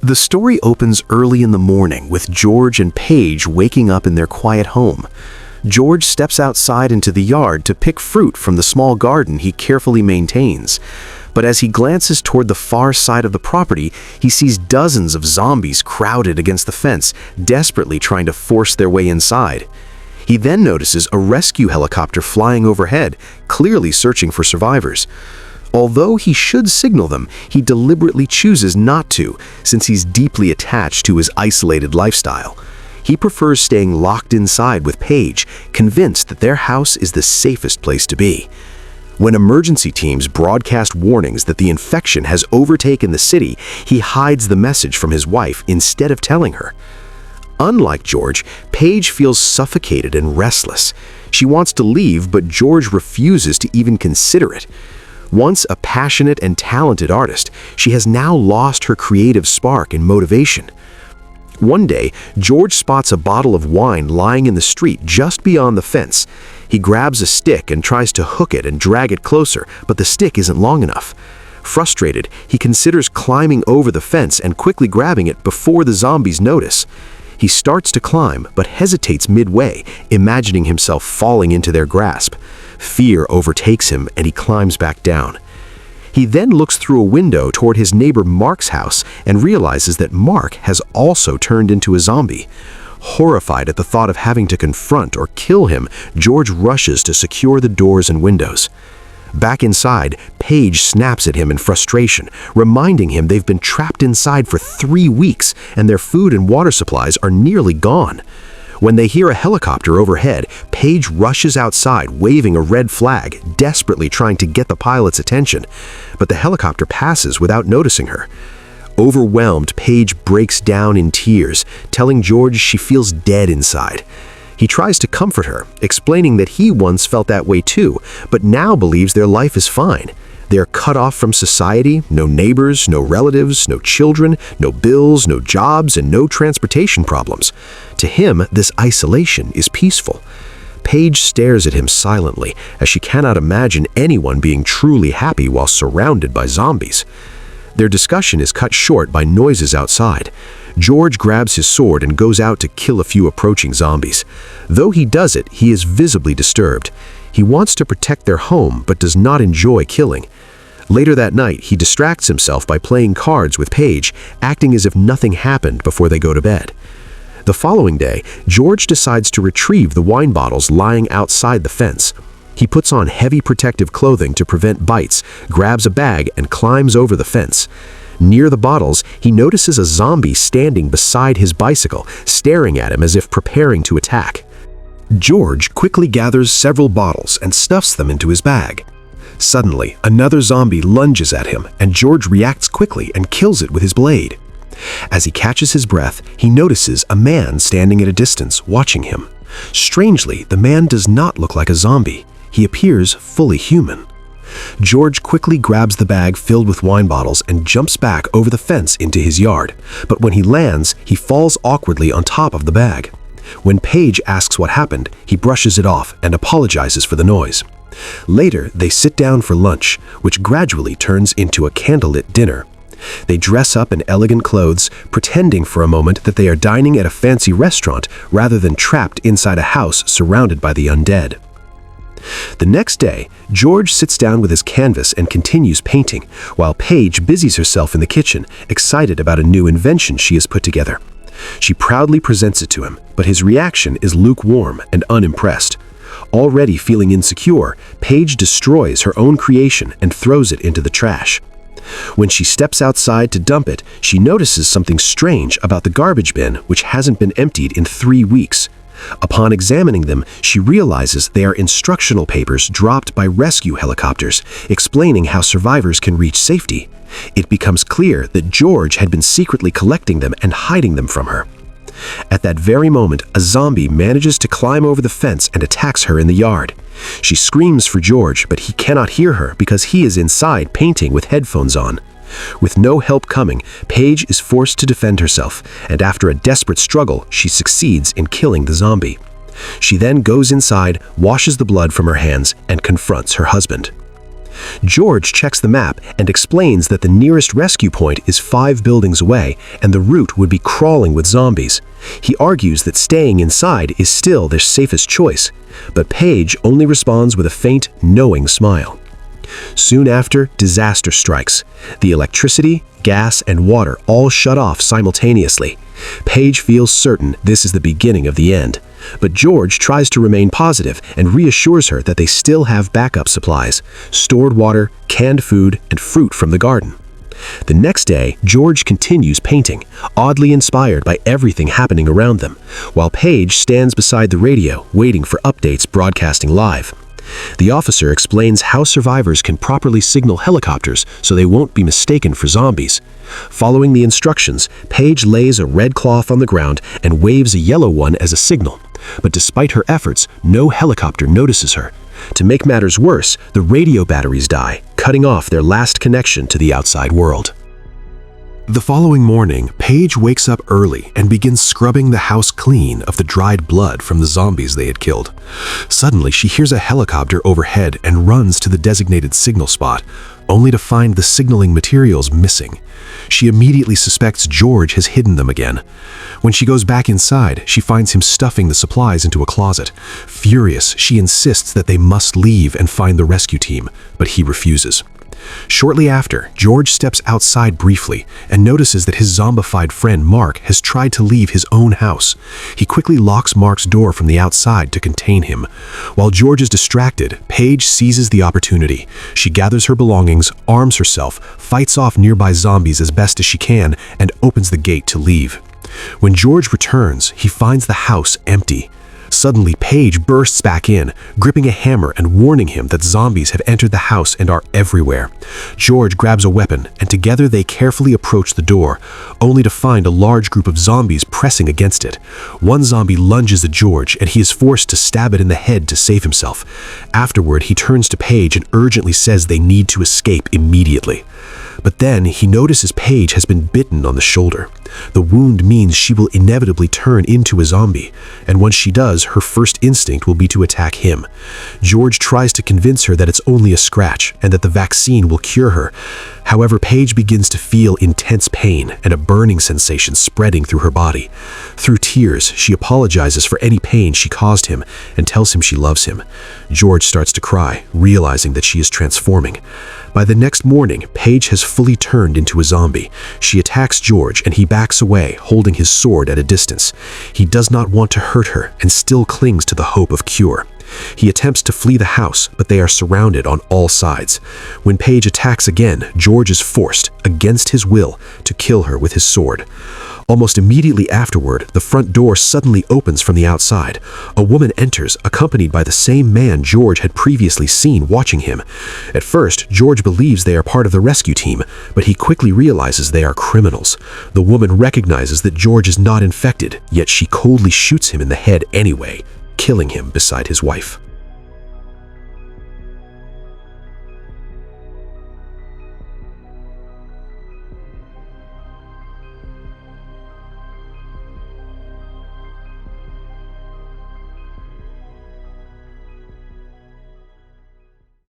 The story opens early in the morning with George and Paige waking up in their quiet home. George steps outside into the yard to pick fruit from the small garden he carefully maintains. But as he glances toward the far side of the property, he sees dozens of zombies crowded against the fence, desperately trying to force their way inside. He then notices a rescue helicopter flying overhead, clearly searching for survivors. Although he should signal them, he deliberately chooses not to, since he's deeply attached to his isolated lifestyle. He prefers staying locked inside with Paige, convinced that their house is the safest place to be. When emergency teams broadcast warnings that the infection has overtaken the city, he hides the message from his wife instead of telling her. Unlike George, Paige feels suffocated and restless. She wants to leave, but George refuses to even consider it. Once a passionate and talented artist, she has now lost her creative spark and motivation. One day, George spots a bottle of wine lying in the street just beyond the fence. He grabs a stick and tries to hook it and drag it closer, but the stick isn't long enough. Frustrated, he considers climbing over the fence and quickly grabbing it before the zombies notice. He starts to climb, but hesitates midway, imagining himself falling into their grasp. Fear overtakes him and he climbs back down. He then looks through a window toward his neighbor Mark's house and realizes that Mark has also turned into a zombie. Horrified at the thought of having to confront or kill him, George rushes to secure the doors and windows. Back inside, Paige snaps at him in frustration, reminding him they've been trapped inside for 3 weeks and their food and water supplies are nearly gone. When they hear a helicopter overhead, Paige rushes outside waving a red flag, desperately trying to get the pilot's attention. But the helicopter passes without noticing her. Overwhelmed, Paige breaks down in tears, telling George she feels dead inside. He tries to comfort her, explaining that he once felt that way too, but now believes their life is fine. They are cut off from society, no neighbors, no relatives, no children, no bills, no jobs, and no transportation problems. To him, this isolation is peaceful. Paige stares at him silently, as she cannot imagine anyone being truly happy while surrounded by zombies. Their discussion is cut short by noises outside. George grabs his sword and goes out to kill a few approaching zombies. Though he does it, he is visibly disturbed. He wants to protect their home, but does not enjoy killing. Later that night, he distracts himself by playing cards with Paige, acting as if nothing happened before they go to bed. The following day, George decides to retrieve the wine bottles lying outside the fence. He puts on heavy protective clothing to prevent bites, grabs a bag, and climbs over the fence. Near the bottles, he notices a zombie standing beside his bicycle, staring at him as if preparing to attack. George quickly gathers several bottles and stuffs them into his bag. Suddenly, another zombie lunges at him, and George reacts quickly and kills it with his blade. As he catches his breath, he notices a man standing at a distance, watching him. Strangely, the man does not look like a zombie. He appears fully human. George quickly grabs the bag filled with wine bottles and jumps back over the fence into his yard. But when he lands, he falls awkwardly on top of the bag. When Paige asks what happened, he brushes it off and apologizes for the noise. Later, they sit down for lunch, which gradually turns into a candlelit dinner. They dress up in elegant clothes, pretending for a moment that they are dining at a fancy restaurant rather than trapped inside a house surrounded by the undead. The next day, George sits down with his canvas and continues painting, while Paige busies herself in the kitchen, excited about a new invention she has put together. She proudly presents it to him, but his reaction is lukewarm and unimpressed. Already feeling insecure, Paige destroys her own creation and throws it into the trash. When she steps outside to dump it, she notices something strange about the garbage bin, which hasn't been emptied in 3 weeks. Upon examining them, she realizes they are instructional papers dropped by rescue helicopters, explaining how survivors can reach safety. It becomes clear that George had been secretly collecting them and hiding them from her. At that very moment, a zombie manages to climb over the fence and attacks her in the yard. She screams for George, but he cannot hear her because he is inside painting with headphones on. With no help coming, Paige is forced to defend herself, and after a desperate struggle, she succeeds in killing the zombie. She then goes inside, washes the blood from her hands, and confronts her husband. George checks the map and explains that the nearest rescue point is 5 buildings away and the route would be crawling with zombies. He argues that staying inside is still their safest choice, but Paige only responds with a faint, knowing smile. Soon after, disaster strikes. The electricity, gas, and water all shut off simultaneously. Paige feels certain this is the beginning of the end, but George tries to remain positive and reassures her that they still have backup supplies, stored water, canned food, and fruit from the garden. The next day, George continues painting, oddly inspired by everything happening around them, while Paige stands beside the radio, waiting for updates broadcasting live. The officer explains how survivors can properly signal helicopters so they won't be mistaken for zombies. Following the instructions, Paige lays a red cloth on the ground and waves a yellow one as a signal. But despite her efforts, no helicopter notices her. To make matters worse, the radio batteries die, cutting off their last connection to the outside world. The following morning, Paige wakes up early and begins scrubbing the house clean of the dried blood from the zombies they had killed. Suddenly, she hears a helicopter overhead and runs to the designated signal spot, only to find the signaling materials missing. She immediately suspects George has hidden them again. When she goes back inside, she finds him stuffing the supplies into a closet. Furious, she insists that they must leave and find the rescue team, but he refuses. Shortly after, George steps outside briefly and notices that his zombified friend Mark has tried to leave his own house. He quickly locks Mark's door from the outside to contain him. While George is distracted, Paige seizes the opportunity. She gathers her belongings, arms herself, fights off nearby zombies as best as she can, and opens the gate to leave. When George returns, he finds the house empty. Suddenly, Paige bursts back in, gripping a hammer and warning him that zombies have entered the house and are everywhere. George grabs a weapon, and together they carefully approach the door, only to find a large group of zombies pressing against it. One zombie lunges at George, and he is forced to stab it in the head to save himself. Afterward, he turns to Paige and urgently says they need to escape immediately. But then he notices Paige has been bitten on the shoulder. The wound means she will inevitably turn into a zombie, and once she does, her first instinct will be to attack him. George tries to convince her that it's only a scratch and that the vaccine will cure her. However, Paige begins to feel intense pain and a burning sensation spreading through her body. Through tears, she apologizes for any pain she caused him and tells him she loves him. George starts to cry, realizing that she is transforming. By the next morning, Paige has fully turned into a zombie. She attacks George and he backs away, holding his sword at a distance. He does not want to hurt her and still clings to the hope of cure. He attempts to flee the house, but they are surrounded on all sides. When Paige attacks again, George is forced, against his will, to kill her with his sword. Almost immediately afterward, the front door suddenly opens from the outside. A woman enters, accompanied by the same man George had previously seen watching him. At first, George believes they are part of the rescue team, but he quickly realizes they are criminals. The woman recognizes that George is not infected, yet she coldly shoots him in the head anyway, killing him beside his wife.